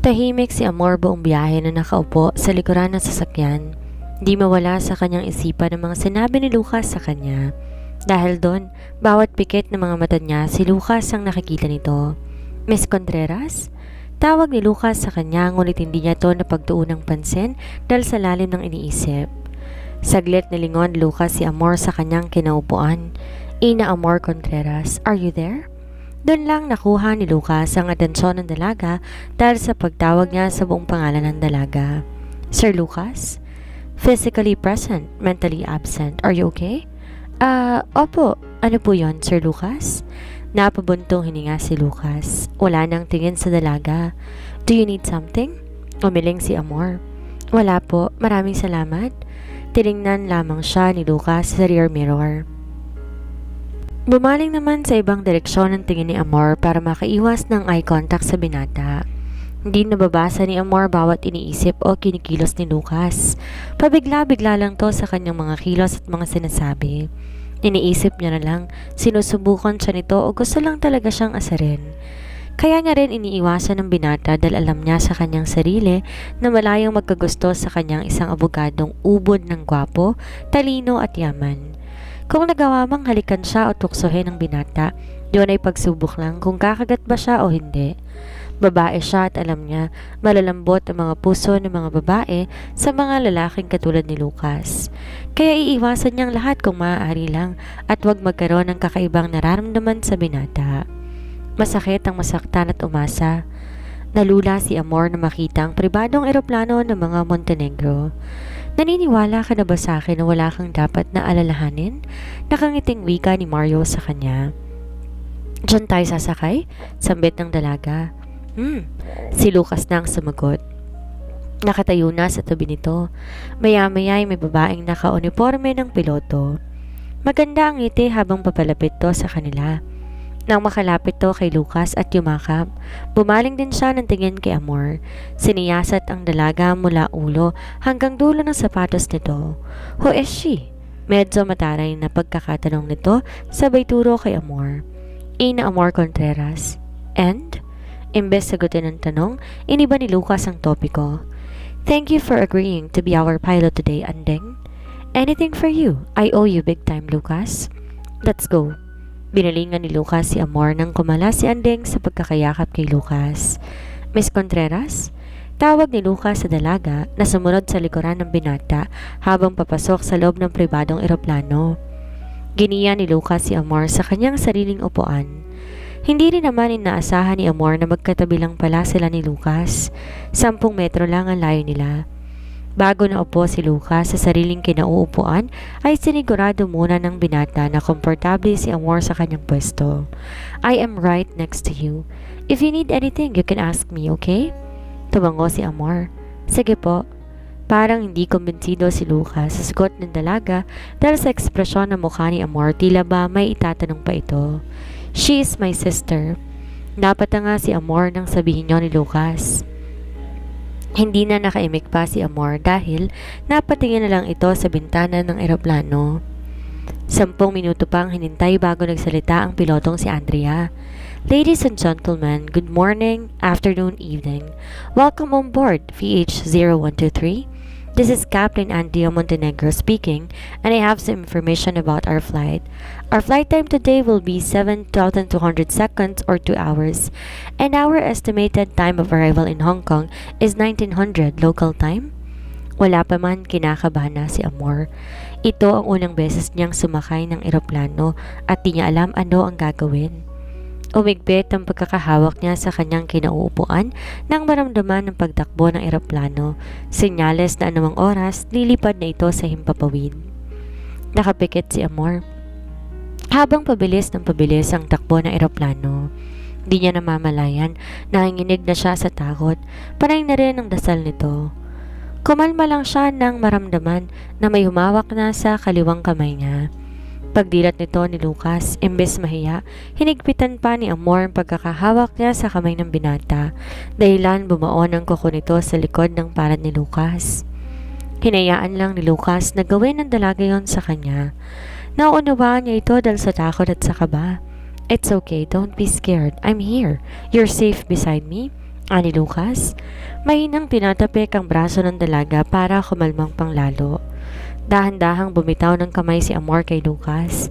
Tahimik si Amor buong biyahe na nakaupo sa likuran ng sasakyan. Di mawala sa kanyang isipan ang mga sinabi ni Lucas sa kanya. Dahil doon, bawat pikit ng mga mata niya si Lucas ang nakikita nito. Miss Contreras? Tawag ni Lucas sa kanya ngunit hindi niya to napagtuon ng pansin dahil sa lalim ng iniisip. Saglit nilingon ni Lucas si Amor sa kanyang kinaupuan. Ina Amor Contreras, are you there? Doon lang nakuha ni Lucas ang atensyon ng dalaga dahil sa pagtawag niya sa buong pangalan ng dalaga. Sir Lucas? Physically present, mentally absent. Are you okay? Opo. Ano po yon, Sir Lucas? Napabuntong hininga si Lucas. Wala nang tingin sa dalaga. Do you need something? Umiling si Amor. Wala po. Maraming salamat. Tiningnan lamang siya ni Lucas sa rear mirror. Bumaling naman sa ibang direksyon ang tingin ni Amor para makaiwas ng eye contact sa binata. Hindi nababasa ni Amor bawat iniisip o kinikilos ni Lucas. Pabigla-bigla lang to sa kanyang mga kilos at mga sinasabi. Iniisip niya na lang, sinusubukan siya nito o gusto lang talaga siyang asarin. Kaya niya rin iniiwasan ng binata dahil alam niya sa kanyang sarili na malayang magkagusto sa kanyang isang abogadong ubod ng gwapo, talino at yaman. Kung nagawa mang halikan siya o tuksohin ng binata, yun ay pagsubok lang kung kakagat ba siya o hindi. Babae siya at alam niya, malalambot ang mga puso ng mga babae sa mga lalaking katulad ni Lucas. Kaya iiwasan niyang lahat kung maaari lang at huwag magkaroon ng kakaibang nararamdaman sa binata. Masakit ang masaktan at umasa. Nalula si Amor na makita ang pribadong eroplano ng mga Montenegro. Naniniwala ka na ba sa akin na wala kang dapat na alalahanin? Nakangiting wika ni Mario sa kanya. Diyan tayo sasakay? Sambit ng dalaga. Si Lucas na ang sumagot. Nakatayo na sa tabi nito. Maya-maya ay may babaeng naka-uniforme ng piloto. Maganda ang ngiti habang papalapit to sa kanila. Nang makalapit to kay Lucas at yumakap, bumaling din siya ng tingin kay Amor. Siniyasat ang dalaga mula ulo hanggang dulo ng sapatos nito. Who is she? Medyo mataray na pagkakatanong nito sabay turo kay Amor. Ina Amor Contreras. And? Imbes sagutin ang tanong, iniba ni Lucas ang topiko. Thank you for agreeing to be our pilot today, Andeng. Anything for you. I owe you big time, Lucas. Let's go. Binalingan ni Lucas si Amor nang kumala si Andeng sa pagkakayakap kay Lucas. Miss Contreras? Tawag ni Lucas sa dalaga na sumunod sa likuran ng binata habang papasok sa loob ng pribadong eroplano. Giniya ni Lucas si Amor sa kanyang sariling upuan. Hindi rin naman inaasahan ni Amor na magkatabi lang pala sila ni Lucas. 10 metro lang ang layo nila. Bago na upo si Lucas sa sariling kinauupuan, ay sinigurado muna ng binata na komportable si Amor sa kanyang pwesto. I am right next to you. If you need anything, you can ask me, okay? Tumango si Amor. Sige po. Parang hindi kumbinsido si Lucas sa sagot ng dalaga dahil sa ekspresyon ng mukha ni Amor tila ba may itatanong pa ito. She is my sister. Napatanga si Amor nang sabihin niyo ni Lucas. Hindi na nakaimik pa si Amor dahil napatingin na lang ito sa bintana ng eroplano. 10 minuto pang hinintay bago nagsalita ang pilotong si Andrea. Ladies and gentlemen, good morning, afternoon, evening. Welcome on board VH0123. This is Captain Andrea Montenegro speaking, and I have some information about our flight. Our flight time today will be 7,200 seconds or 2 hours, and our estimated time of arrival in Hong Kong is 1900 local time. Wala pa man, kinakabahan na si Amor. Ito ang unang beses niyang sumakay ng eroplano at di niya alam ano ang gagawin. Umigpit ang pagkakahawak niya sa kanyang kinauupuan nang maramdaman ng pagtakbo ng eroplano. Senyales na anumang oras, lilipad na ito sa himpapawid. Nakapikit si Amor. Habang pabilis ang takbo ng eroplano, di niya namamalayan, nanginginig na siya sa takot, panay na rin ang dasal nito. Kumalma lang siya nang maramdaman na may humawak na sa kaliwang kamay niya. Pagdilat nito ni Lucas, imbes mahiya, hinigpitan pa ni Amor ang pagkakahawak niya sa kamay ng binata, dahilan bumuon ang kuko nito sa likod ng palad ni Lucas. Hinayaan lang ni Lucas na gawin ang dalaga yon sa kanya. Nauunawaan niya ito dahil sa takot at sa kaba. It's okay, don't be scared. I'm here. You're safe beside me. Ani Lucas, mahinang tinatapik ang braso ng dalaga para kumalmang panglalo. Dahan-dahang bumitaw ng kamay si Amor kay Lucas.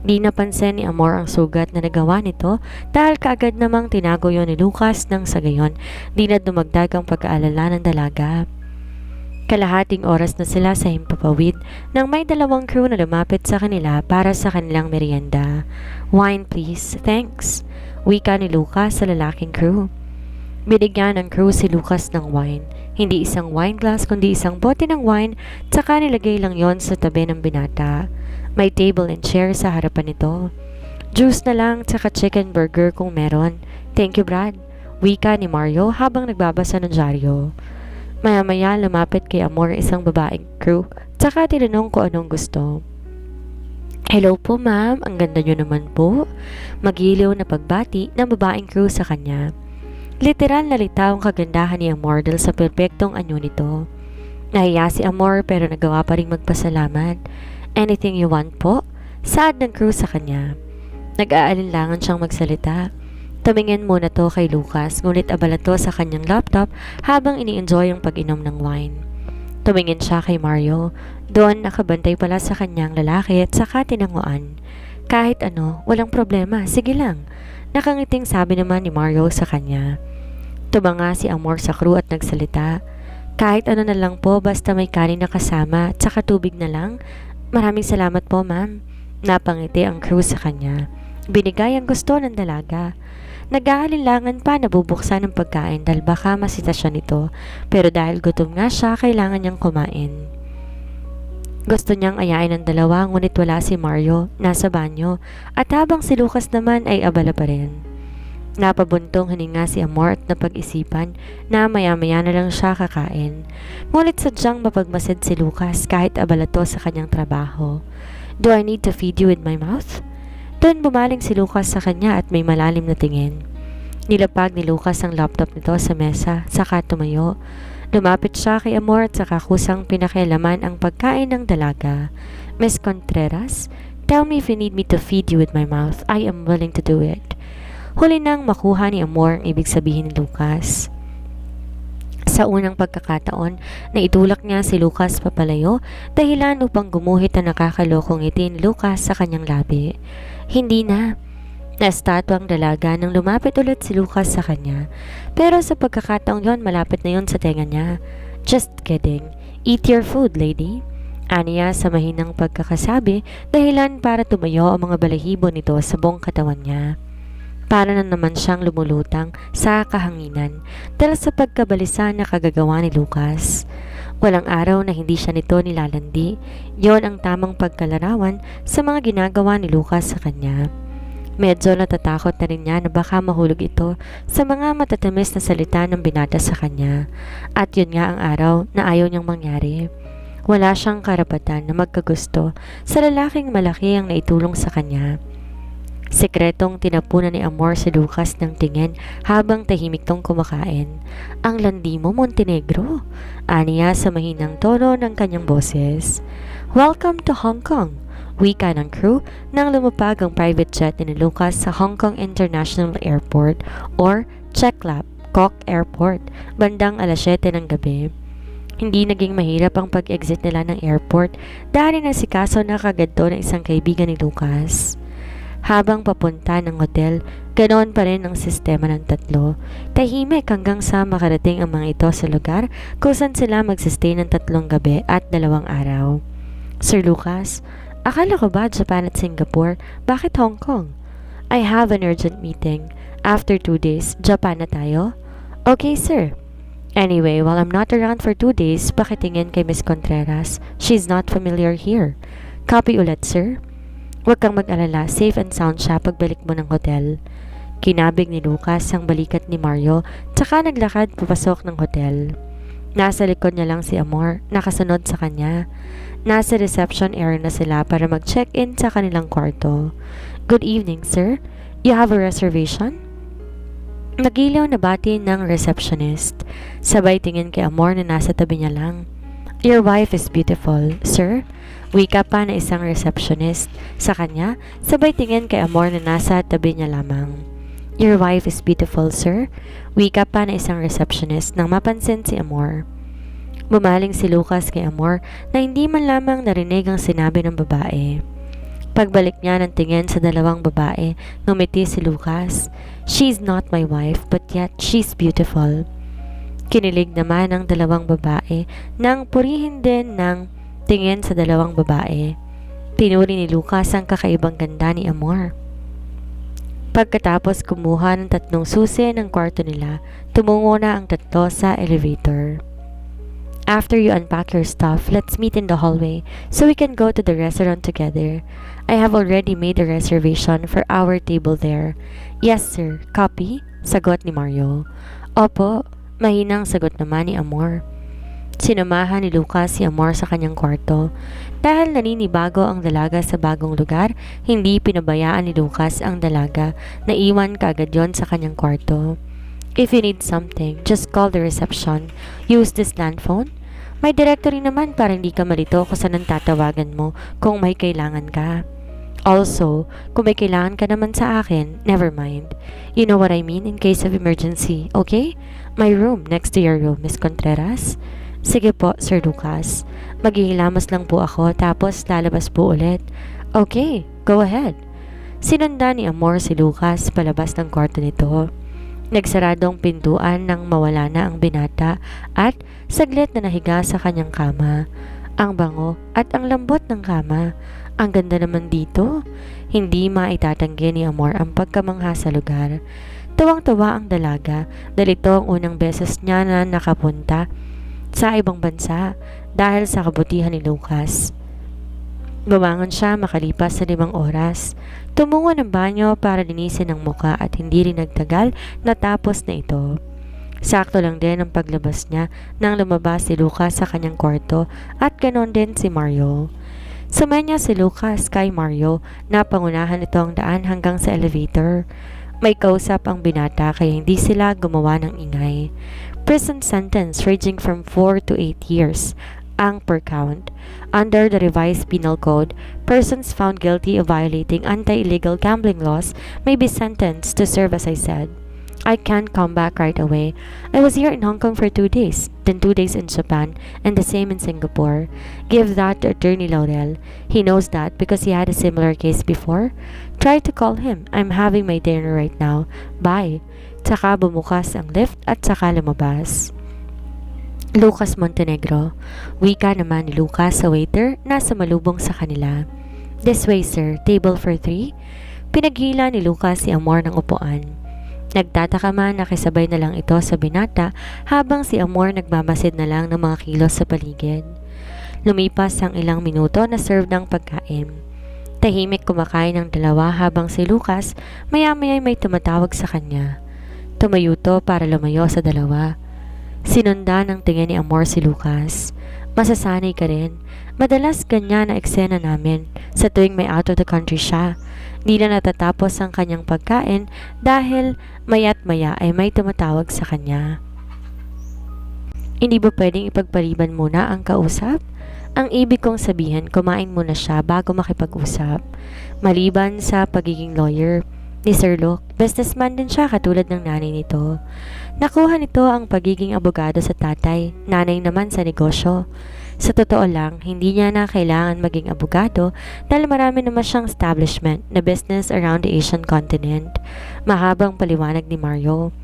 Di napansin ni Amor ang sugat na nagawa nito dahil kaagad namang tinago yon ni Lucas nang sa gayon di na dumagdag ang pag-aalala ng dalaga. Kalahating oras na sila sa himpapawid nang may dalawang crew na lumapit sa kanila para sa kanilang merienda. "Wine please, thanks," wika ni Lucas sa lalaking crew. Binigyan ng crew si Lucas ng wine. Hindi isang wine glass kundi isang bote ng wine tsaka nilagay lang yon sa tabi ng binata. May table and chair sa harapan nito. "Juice na lang tsaka chicken burger kung meron. Thank you Brad," wika ni Mario habang nagbabasa ng dyaryo. Maya-maya lumapit kay Amor isang babaeng crew tsaka tinanong ko anong gusto. "Hello po ma'am, ang ganda nyo naman po," magiliw na pagbati ng babaeng crew sa kanya. Literal na litaw ang kagandahan ni Amor dahil sa perpektong anyo nito. Nahiya si Amor pero nagawa pa rin magpasalamat. "Anything you want po?" saad ng crew sa kanya. Nag-aalinlangan siyang magsalita. Tumingin muna to kay Lucas ngunit abala to sa kanyang laptop habang ini-enjoy ang pag-inom ng wine. Tumingin siya kay Mario. Doon nakabantay pala sa kanyang lalaki at saka tinanguan. "Kahit ano, walang problema, sige lang," nakangiting sabi naman ni Mario sa kanya. Tumanga si Amor sa crew at nagsalita. "Kahit ano na lang po basta may kanin na kasama tsaka tubig na lang. Maraming salamat po ma'am." Napangiti ang crew sa kanya. Binigay ang gusto ng dalaga. Nag-aalinlangan pa na bubuksan ng pagkain dahil baka masita siya nito pero dahil gutom nga siya kailangan niyang kumain. Gusto niyang ayain ng dalawa ngunit wala si Mario, nasa banyo at habang si Lucas naman ay abala pa rin. Napabuntong hininga si Amor at napag-isipan na maya-maya na lang siya kakain. Ngunit sadyang mapagmasid si Lucas kahit abala to sa kanyang trabaho. "Do I need to feed you with my mouth?" Doon bumaling si Lucas sa kanya at may malalim na tingin. Nilapag ni Lucas ang laptop nito sa mesa, saka tumayo. Lumapit siya kay Amor at saka kusang pinakialaman ang pagkain ng dalaga. "Miss Contreras, tell me if you need me to feed you with my mouth. I am willing to do it." Huli nang makuha ni Amor ang ibig sabihin ni Lucas. Sa unang pagkakataon, naitulak niya si Lucas papalayo dahilan upang gumuhit ang nakakalokong ngiti ni Lucas sa kanyang labi. Hindi na. Nastatwa ang dalaga nang lumapit ulit si Lucas sa kanya. Pero sa pagkakataong yon malapit na yon sa tenga niya. "Just kidding. Eat your food, lady," aniya sa mahinang pagkakasabi dahilan para tumayo ang mga balahibo nito sa buong katawan niya. Para na naman siyang lumulutang sa kahanginan dahil sa pagkabalisa na kagagawa ni Lucas. Walang araw na hindi siya nito nilalandi. Yon ang tamang pagkalarawan sa mga ginagawa ni Lucas sa kanya. Medyo natatakot na rin niya na baka mahulog ito sa mga matatamis na salita ng binata sa kanya. At yun nga ang araw na ayaw niyang mangyari. Wala siyang karapatan na magkagusto sa lalaking malaki ang naitulong sa kanya. Sekretong tinapunan ni Amor si Lucas ng tingin habang tahimik tong kumakain. "Ang landi mo, Montenegro," aniya sa mahinang tono ng kanyang boses. "Welcome to Hong Kong," wika ng crew nang lumapag ang private jet ni Lucas sa Hong Kong International Airport or Cheklap Kok Airport bandang 7:00 ng gabi. Hindi naging mahirap ang pag-exit nila ng airport dahil nasikaso na kagad to ng isang kaibigan ni Lucas. Habang papunta ng hotel, ganoon pa rin ang sistema ng tatlo. Tahimik hanggang sa makarating ang mga ito sa lugar kung saan sila magsistay ng 3 gabi at 2 araw. "Sir Lucas, akala ko ba Japan at Singapore? Bakit Hong Kong?" "I have an urgent meeting. After 2 days, Japan na tayo?" "Okay, sir." "Anyway, while I'm not around for 2 days, pakitingin kay Miss Contreras. She's not familiar here." "Copy ulit, sir." "Huwag kang mag-alala, safe and sound siya pagbalik mo ng hotel." Kinabig ni Lucas ang balikat ni Mario, tsaka naglakad papasok ng hotel. Nasa likod niya lang si Amor, nakasunod sa kanya. Nasa reception area na sila para mag-check-in sa kanilang kwarto. "Good evening, sir. You have a reservation?" Nagilaw na bati ng receptionist. Sabay tingin kay Amor na nasa tabi niya lang. "Your wife is beautiful, sir," wika pa na isang receptionist sa kanya, sabay tingin kay Amor na nasa tabi niya lamang. Your wife is beautiful, sir. Wika pa na isang receptionist nang mapansin si Amor. Bumaling si Lucas kay Amor na hindi man lamang narinig ang sinabi ng babae. Pagbalik niya ng tingin sa dalawang babae, ngumiti si Lucas. She's not my wife, but yet she's beautiful. Kinilig naman ang dalawang babae nang purihin din ng tingin sa dalawang babae. Pinuri ni Lucas ang kakaibang ganda ni Amor. Pagkatapos kumuha ng 3 susi ng kwarto nila, tumungo na ang 3 sa elevator. After you unpack your stuff, let's meet in the hallway so we can go to the restaurant together. I have already made a reservation for our table there. Yes, sir. Copy? Sagot ni Mario. Opo, mahinang sagot naman ni Amor. Sinamahan ni Lucas si Amor sa kanyang kwarto. Dahil naninibago ang dalaga sa bagong lugar, hindi pinabayaan ni Lucas ang dalaga. Naiwan kaagad yon sa kanyang kwarto. If you need something, just call the reception. Use this landphone. May directory naman para hindi ka malito kung saan ang tatawagan mo kung may kailangan ka. Also, kung may kailangan ka naman sa akin, never mind. You know what I mean in case of emergency, okay? My room next to your room, Miss Contreras. Sige po, Sir Lucas. Maghihilamos lang po ako tapos lalabas po ulit. Okay, go ahead. Sinundan ni Amor si Lucas palabas ng kwarto nito. Nagsaradong pintuan nang mawala na ang binata at saglit na nahiga sa kanyang kama. Ang bango at ang lambot ng kama. Ang ganda naman dito. Hindi maitatanggi ni Amor ang pagkamangha sa lugar. Tuwang-tuwa ang dalaga dahil ito ang unang beses niya na nakapunta sa ibang bansa dahil sa kabutihan ni Lucas. Bumangon siya makalipas sa 5 oras. Tumungo ng banyo para linisin ang muka at hindi rin nagtagal natapos na ito. Sakto lang din ang paglabas niya nang lumabas si Lucas sa kanyang kwarto at ganon din si Mario. Sumanya si Lucas kay Mario na pangunahan ito ang daan hanggang sa elevator. May kausap ang binata kaya hindi sila gumawa ng ingay. Prison sentence ranging from 4 to 8 years ang per count. Under the revised penal code, persons found guilty of violating anti-illegal gambling laws may be sentenced to serve as I said. I can't come back right away. I was here in Hong Kong for 2 days, then 2 days in Japan, and the same in Singapore. Give that to Attorney Laurel. He knows that because he had a similar case before. Try to call him. I'm having my dinner right now. Bye. Tsaka bumukas ang lift at saka lumabas. Lucas Montenegro. Wika naman ni Lucas sa waiter na sumalubong sa kanila. This way, sir. Table for 3. Pinaghila ni Lucas si Amor ng upuan. Nagtataka man nakisabay na lang ito sa binata habang si Amor nagmamasid na lang ng mga kilos sa paligid. Lumipas ang ilang minuto na serve ng pagkain. Tahimik kumakain ng dalawa habang si Lucas maya-maya may tumatawag sa kanya. Tumayo to para lumayo sa dalawa. Sinundan ng tingin ni Amor si Lucas. Masasanay ka rin. Madalas ganyan na eksena namin sa tuwing may out of the country siya. Di na natatapos ang kanyang pagkain dahil maya't maya ay may tumatawag sa kanya. Hindi ba pwedeng ipagpaliban muna ang kausap? Ang ibig kong sabihin, kumain muna siya bago makipag-usap. Maliban sa pagiging lawyer ni Sir Luke, businessman din siya katulad ng nanay nito. Nakuha nito ang pagiging abogado sa tatay, nanay naman sa negosyo. Sa totoo lang, hindi niya na kailangan maging abogado dahil marami naman siyang establishment na business around the Asian continent. Mahabang paliwanag ni Mario.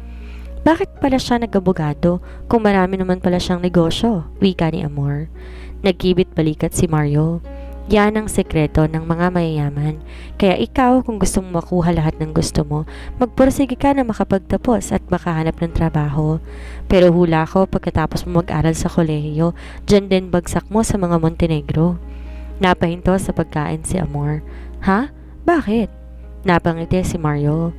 Bakit pala siya nag-abogado kung marami naman pala siyang negosyo? Wika ni Amor. Nagkibit balikat si Mario. Yan ang sekreto ng mga mayayaman. Kaya ikaw, kung gusto mong makuha lahat ng gusto mo, magpursige ka na makapagtapos at makahanap ng trabaho. Pero hula ko pagkatapos mo mag-aral sa kolehiyo, dyan din bagsak mo sa mga Montenegro. Napahinto sa pagkain si Amor. Ha? Bakit? Napangiti si Mario.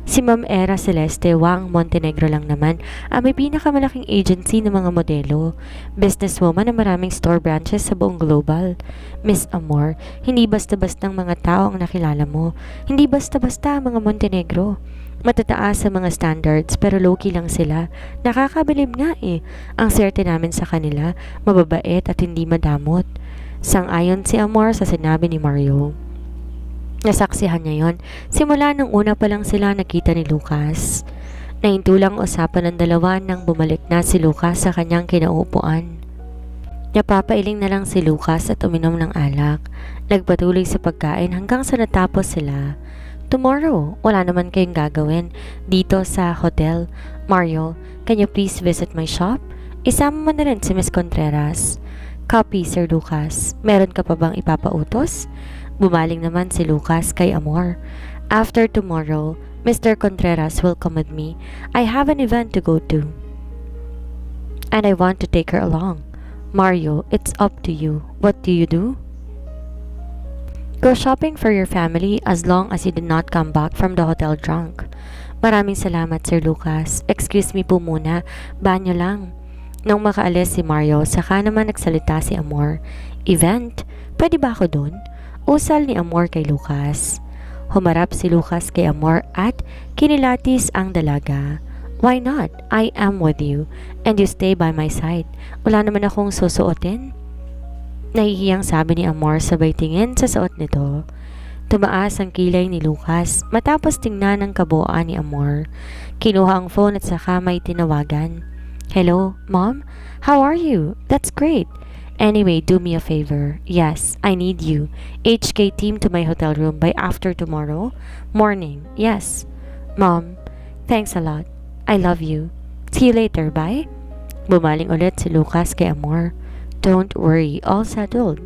Si Ma'am Era Celeste Wang Montenegro lang naman ang may pinakamalaking agency ng mga modelo. Businesswoman na maraming store branches sa buong global. Miss Amor, hindi basta-bastang mga tao ang nakilala mo. Hindi basta-basta mga Montenegro. Matataas sa mga standards pero low-key lang sila. Nakakabilib nga eh. Ang swerte namin sa kanila, mababait at hindi madamot. Sang-ayon si Amor sa sinabi ni Mario. Nasaksihan niya yon simula nung una pa lang sila nakita ni Lucas. Nahintulang usapan ng dalawa nang bumalik na si Lucas sa kanyang kinaupuan. Napapailing na lang si Lucas at uminom ng alak. Nagpatuloy sa pagkain hanggang sa natapos sila. Tomorrow, wala naman kayong gagawin dito sa hotel. Mario, can you please visit my shop? Isama mo na rin si Miss Contreras. Copy, Sir Lucas. Meron ka pa bang ipapautos? Bumaling naman si Lucas kay Amor. After tomorrow, Mr. Contreras will come with me. I have an event to go to. And I want to take her along. Mario, it's up to you. What do you do? Go shopping for your family as long as you did not come back from the hotel drunk. Maraming salamat, Sir Lucas. Excuse me po muna. Banyo lang. Nung makaalis si Mario, saka naman nagsalita si Amor. Event? Pwede ba ako dun? Usal ni Amor kay Lucas. Humarap si Lucas kay Amor at kinilatis ang dalaga. Why not? I am with you. And you stay by my side. Wala naman akong susuotin. Nahihiyang sabi ni Amor sabay tingin sa suot nito. Tumaas ang kilay ni Lucas matapos tingnan ang kabuuan ni Amor. Kinuha ang phone at saka may tinawagan. Hello, Mom? How are you? That's great. Anyway, do me a favor. Yes, I need you. HK team to my hotel room by after tomorrow morning. Yes. Mom, thanks a lot. I love you. See you later, bye. Bumaling ulit si Lucas kay Amor. Don't worry, all settled.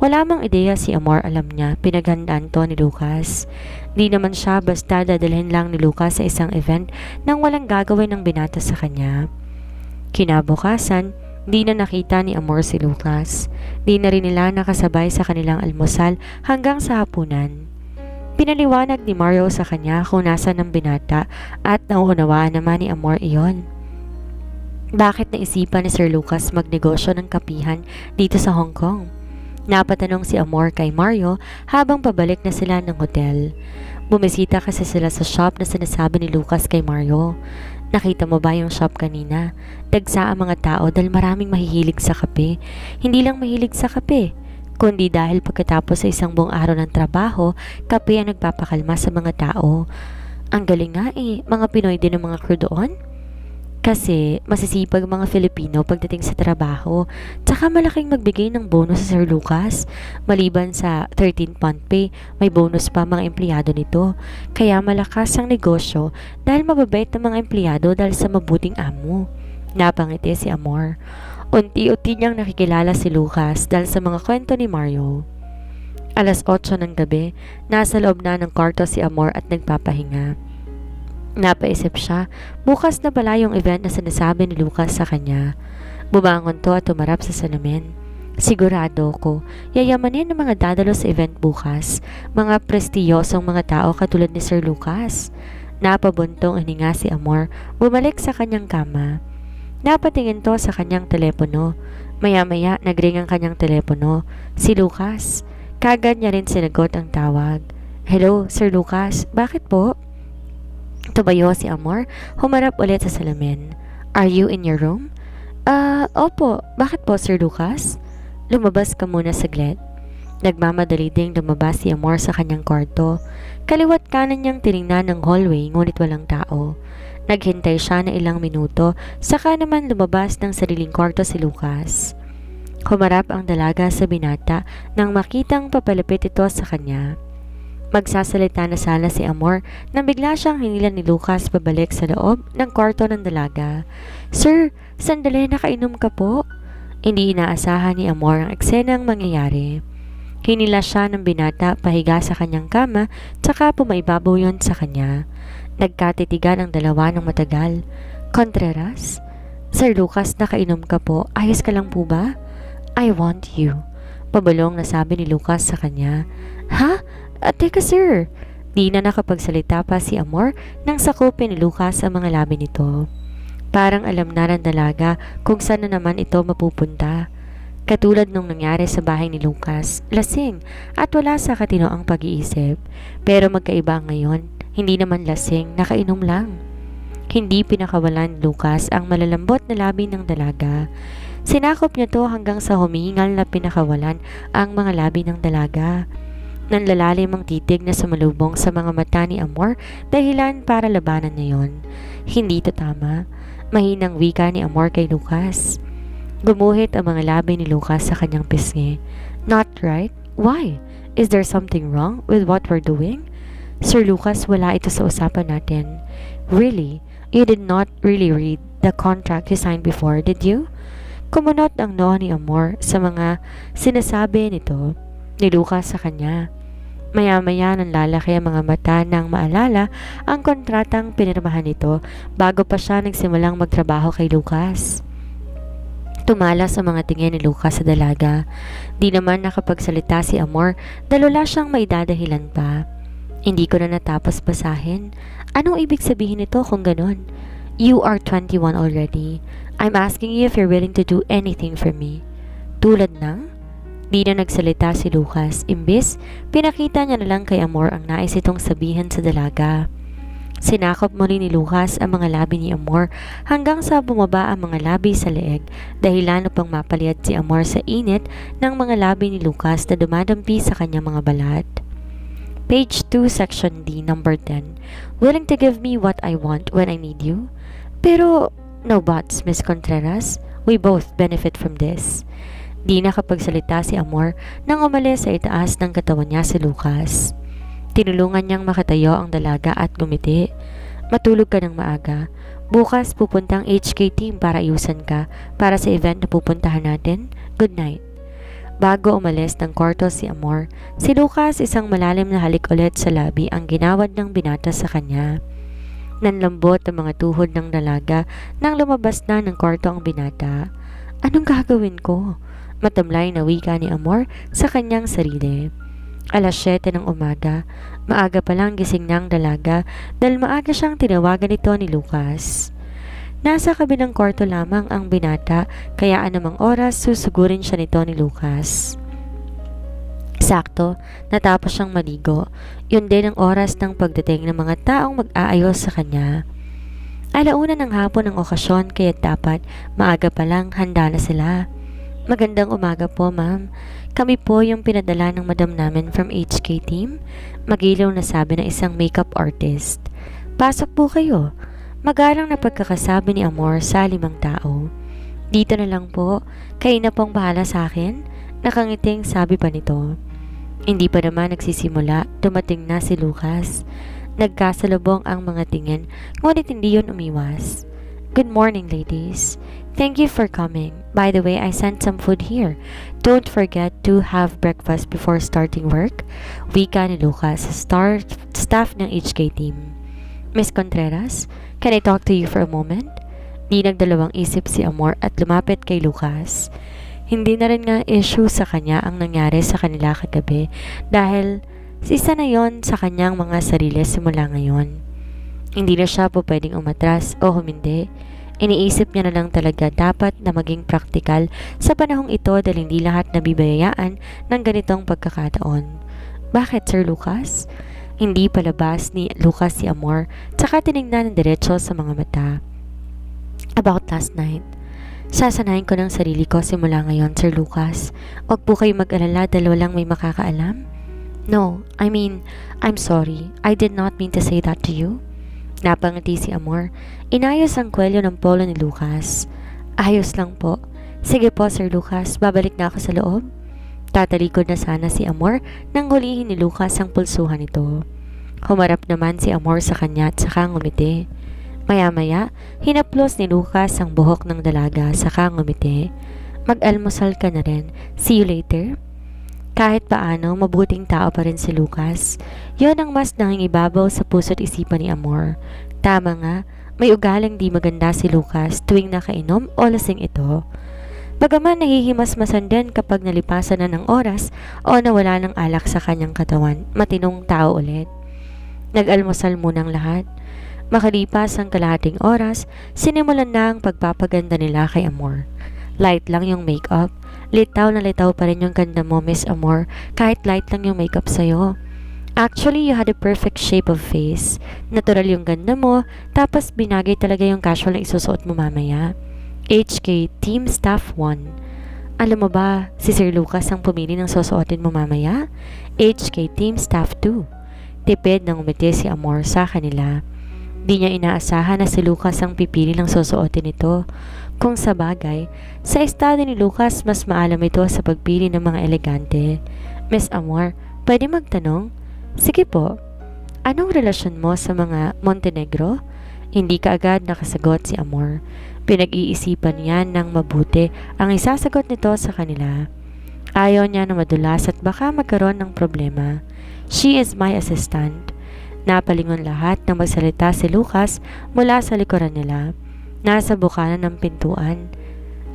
Wala mang ideya si Amor, alam niya, pinaghandaan to ni Lucas. Di naman siya basta dadalhin lang ni Lucas sa isang event nang walang gagawin ng binata sa kanya. Kinabukasan, di na nakita ni Amor si Lucas. Di na rin nila nakasabay sa kanilang almusal hanggang sa hapunan. Pinaliwanag ni Mario sa kanya kung nasan ang binata at nauunawaan naman ni Amor iyon. Bakit naisipan ni Sir Lucas magnegosyo ng kapihan dito sa Hong Kong? Napatanong si Amor kay Mario habang pabalik na sila ng hotel. Bumisita kasi sila sa shop na sinasabi ni Lucas kay Mario. Nakita mo ba yung shop kanina? Dagsa ang mga tao dahil maraming mahihilig sa kape. Hindi lang mahilig sa kape, kundi dahil pagkatapos sa isang buong araw ng trabaho, kape ang nagpapakalma sa mga tao. Ang galing nga mga Pinoy din ang mga crew doon. Kasi masisipag mga Filipino pagdating sa trabaho, tsaka malaking magbigay ng bonus sa Sir Lucas. Maliban sa 13th month pay, may bonus pa mga empleyado nito. Kaya malakas ang negosyo dahil mababait ng mga empleyado dahil sa mabuting amo. Napangiti si Amor. Unti-unti niyang nakikilala si Lucas dahil sa mga kwento ni Mario. Alas 8 ng gabi, nasa loob na ng kwarto si Amor at nagpapahinga. Napaisip siya, bukas na pala yung event na sinasabi ni Lucas sa kanya. Bumangon to at tumarap sa salamin. Sigurado ko, yayamanin ng mga dadalo sa event bukas, mga prestiyosong mga tao katulad ni Sir Lucas. Napabuntong hininga si Amor, bumalik sa kanyang kama. Napatingin to sa kanyang telepono. Maya-maya nagring ang kanyang telepono. Si Lucas. Kagad niya rin sinagot ang tawag. Hello, Sir Lucas. Bakit po? Tumayo si Amor, humarap ulit sa salamin. Are you in your room? Opo. Bakit po, Sir Lucas? Lumabas ka muna saglit. Nagmamadali ding lumabas si Amor sa kanyang kwarto. Kaliwat kanan niyang tiningnan ng hallway ngunit walang tao. Naghintay siya ng ilang minuto, saka naman lumabas ng sariling kwarto si Lucas. Humarap ang dalaga sa binata nang makitang papalapit ito sa kanya. Magsasalita na sana si Amor nang bigla siyang hinilan ni Lucas pabalik sa loob ng kwarto ng dalaga. Sir, sandali, nakainom ka po? Hindi inaasahan ni Amor ang eksenang mangyayari. Hinila siya ng binata pahiga sa kanyang kama tsaka pumaibabaw yon sa kanya. Nagkatitigan ang dalawa ng matagal. Contreras? Sir Lucas, nakainom ka po. Ayos ka lang po ba? I want you. Pabalong na sabi ni Lucas sa kanya. Ha? Teka sir. Di na nakapagsalita pa si Amor nang sakupin ni Lucas ang mga labi nito. Parang alam na ng dalaga kung saan na naman ito mapupunta. Katulad nung nangyari sa bahay ni Lucas, lasing at wala sa katinoang pag-iisip. Pero magkaiba ngayon. Hindi naman lasing, nakainom lang. Hindi pinakawalan ni Lucas ang malalambot na labi ng dalaga. Sinakop niya to hanggang sa humihingal na pinakawalan ang mga labi ng dalaga. Nanlalalim ang titig na sumalubong sa mga mata ni Amor dahilan para labanan niya yon. Hindi to tama. Mahinang wika ni Amor kay Lucas. Gumuhit ang mga labi ni Lucas sa kanyang pisngi. Not right? Why? Is there something wrong with what we're doing? Sir Lucas, wala ito sa usapan natin. Really? You did not really read the contract you signed before, did you? Kumunot ang noo ni Amor sa mga sinasabi nito ni Lucas sa kanya. Maya-maya nanlalaki ang mga mata nang maalala ang kontratang pinirmahan nito bago pa siya nagsimulang magtrabaho kay Lucas. Tumalas ang mga tingin ni Lucas sa dalaga. Di naman nakapagsalita si Amor dahil wala siyang maidadahilan pa. Hindi ko na natapos basahin. Anong ibig sabihin nito kung ganon? You are 21 already. I'm asking you if you're willing to do anything for me. Tulad ng? Di na nagsalita si Lucas. Imbis, pinakita niya na lang kay Amor ang nais itong sabihin sa dalaga. Sinakop muli ni Lucas ang mga labi ni Amor hanggang sa bumaba ang mga labi sa leeg dahilan upang mapaliyad si Amor sa init ng mga labi ni Lucas na dumadampi sa kanyang mga balat. Page 2, Section D, number 10. Willing to give me what I want when I need you? Pero, no buts, Miss Contreras. We both benefit from this. Di nakapagsalita si Amor nang umalis sa itaas ng katawan niya si Lucas. Tinulungan niyang makatayo ang dalaga at gumiti. Matulog ka ng maaga. Bukas pupuntang HK team para ayusan ka para sa event na pupuntahan natin. Good night. Bago umalis ng kwarto si Amor, si Lucas isang malalim na halik ulit sa labi ang ginawad ng binata sa kanya. Nanlambot ang mga tuhod ng dalaga nang lumabas na ng kwarto ang binata. Anong gagawin ko? Matamlay na wika ni Amor sa kanyang sarili. Alas 7 ng umaga, maaga pa lang gising ng dalaga dahil maaga siyang tinawagan ito ni Lucas. Nasa kabilang kwarto lamang ang binata kaya anumang oras susugurin siya nito ni Lucas. Sakto, natapos siyang maligo. Yun din ang oras ng pagdating ng mga taong mag-aayos sa kanya. Alauna ng hapon ng okasyon kaya dapat maaga pa lang handa na sila. Magandang umaga po, ma'am. Kami po yung pinadala ng madam namin from HK team. Magilaw na sabi ng isang makeup artist. Pasok po kayo. Magalang na pagkakasabi ni Amor sa 5 tao. Dito na lang po. Kayo na pong bahala sa akin. Nakangiting sabi pa nito. Hindi pa naman nagsisimula. Dumating na si Lucas. Nagkasalubong ang mga tingin, ngunit hindi yun umiwas. Good morning, ladies. Thank you for coming. By the way, I sent some food here. Don't forget to have breakfast before starting work. Wika ni Lucas sa staff ng HK team. Miss Contreras, can I talk to you for a moment? Di nagdalawang isip si Amor at lumapit kay Lucas. Hindi na rin nga issue sa kanya ang nangyari sa kanila kagabi dahil isa na yon sa kanyang mga sarili simula ngayon. Hindi na siya po pwedeng umatras o humindi. Iniisip niya na lang talaga dapat na maging praktikal sa panahong ito dahil hindi lahat nabibayaan ng ganitong pagkakataon. Bakit, Sir Lucas? Hindi palabas ni Lucas si Amor tsaka tinignan ng diretso sa mga mata. About last night. Sasanayin ko ng sarili ko simula ngayon, Sir Lucas. Huwag po kayo mag-alala dahil walang may makakaalam. No, I'm sorry. I did not mean to say that to you. Napangiti si Amor. Inayos ang kwelyo ng polo ni Lucas. Ayos lang po. Sige po, Sir Lucas. Babalik na ako sa loob. Tatalikod na sana si Amor nang hulihin ni Lucas ang pulsuhan nito. Humarap naman si Amor sa kanya at saka ngumiti. Maya-maya, hinaplos ni Lucas ang buhok ng dalaga saka ngumiti. Mag-almusal ka na rin. See you later. Kahit paano, mabuting tao pa rin si Lucas. Yon ang mas nangingibabaw sa puso't isipan ni Amor. Tama nga, may ugaling di maganda si Lucas tuwing nakainom o lasing ito. Bagaman nahihimas-masan din kapag nalipasan na ng oras o nawala ng alak sa kanyang katawan, matinong tao ulit. Nag-almusal munang lahat. Makalipas ang kalahating oras, sinimulan na ang pagpapaganda nila kay Amor. Light lang yung makeup. Litaw na litaw pa rin yung ganda mo, Miss Amor, kahit light lang yung makeup sa'yo. Actually, you had a perfect shape of face. Natural yung ganda mo, tapos binagay talaga yung casual na isusuot mo mamaya. HK Team Staff 1. Alam mo ba, si Sir Lucas ang pumili ng susuotin mo mamaya? HK Team Staff 2. Tipid nang umiti si Amor sa kanila. Di niya inaasahan na si Lucas ang pipili ng susuotin nito. Kung sa bagay, sa estado ni Lucas mas maalam ito sa pagpili ng mga elegante. Miss Amor, pwede magtanong? Sige po. Anong relasyon mo sa mga Montenegro? Hindi kaagad nakasagot si Amor. Pinag-iisipan niya ng mabuti ang isasagot nito sa kanila. Ayaw niya na madulas at baka magkaroon ng problema. She is my assistant. Napalingon lahat nang magsalita si Lucas mula sa likuran nila. Nasa bukanan ng pintuan.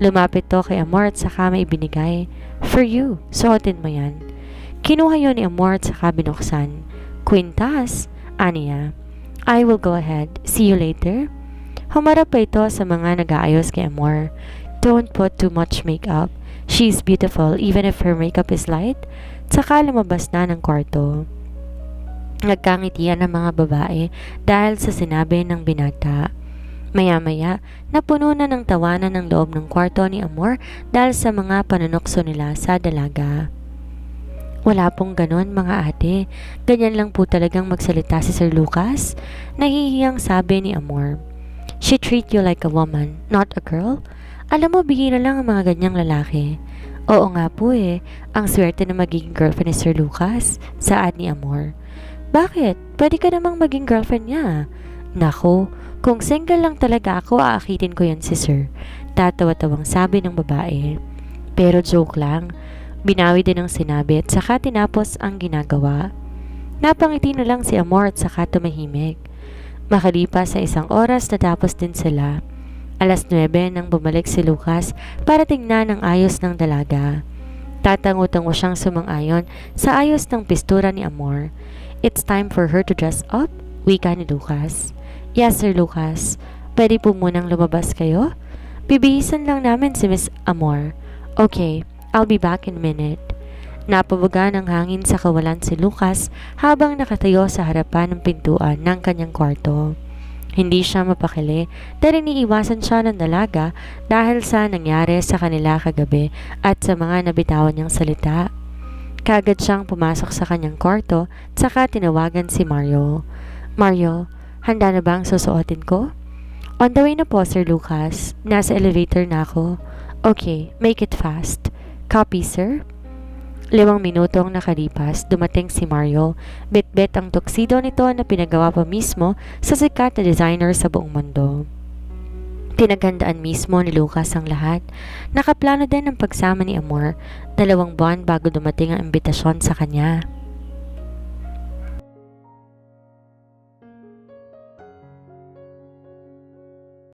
Lumapit to kay Amor at saka may ibinigay. For you, suotin mo yan. Kinuha yun ni Amor at saka binuksan. Quintas, aniya. I will go ahead. See you later. Humarap pa ito sa mga nag-aayos kay Amor. Don't put too much makeup. She's beautiful even if her makeup is light. Saka lumabas na ng kwarto. Nagkangitian ang mga babae dahil sa sinabi ng binata. Maya-maya, napuno na ng tawanan ng loob ng kwarto ni Amor dahil sa mga panunokso nila sa dalaga. Wala pong ganon mga ate, ganyan lang po talagang magsalita si Sir Lucas. Nahihiyang sabi ni Amor. She treat you like a woman, not a girl? Alam mo, bihira lang ang mga ganyang lalaki. Oo nga po ang swerte na magiging girlfriend ni Sir Lucas, saad ni Amor. Bakit? Pwede ka namang maging girlfriend niya. Nako, kung single lang talaga ako, aakitin ko yan si Sir. Tatawa-tawang sabi ng babae. Pero joke lang. Binawi din ang sinabi at saka tinapos ang ginagawa. Napangiti na lang si Amor at saka tumahimik. Makalipas sa 1 oras natapos din sila. 9:00 nang bumalik si Lucas para tingnan ang ayos ng dalaga. Tatango-tango siyang sumang-ayon sa ayos ng pistura ni Amor. It's time for her to dress up, wika ni Lucas. Yes, Sir Lucas. Pwede po munang lumabas kayo? Bibihisan lang namin si Miss Amor. Okay, I'll be back in a minute. Napabuga ng hangin sa kawalan si Lucas habang nakatayo sa harapan ng pintuan ng kanyang kwarto. Hindi siya mapakali dahil iniiwasan siya ng dalaga dahil sa nangyari sa kanila kagabi at sa mga nabitawan niyang salita. Kagad siyang pumasok sa kanyang kwarto at saka tinawagan si Mario. Mario, handa na ba ang susuotin ko? On the way na po, Sir Lucas. Nasa elevator na ako. Okay, make it fast. Copy, sir? 5 minutong nakalipas, dumating si Mario. Bit-bit ang tuxedo nito na pinagawa pa mismo sa sikat na designer sa buong mundo. Pinaghandaan mismo ni Lucas ang lahat. Nakaplano din ang pagsama ni Amor, 2 buwan bago dumating ang imbitasyon sa kanya.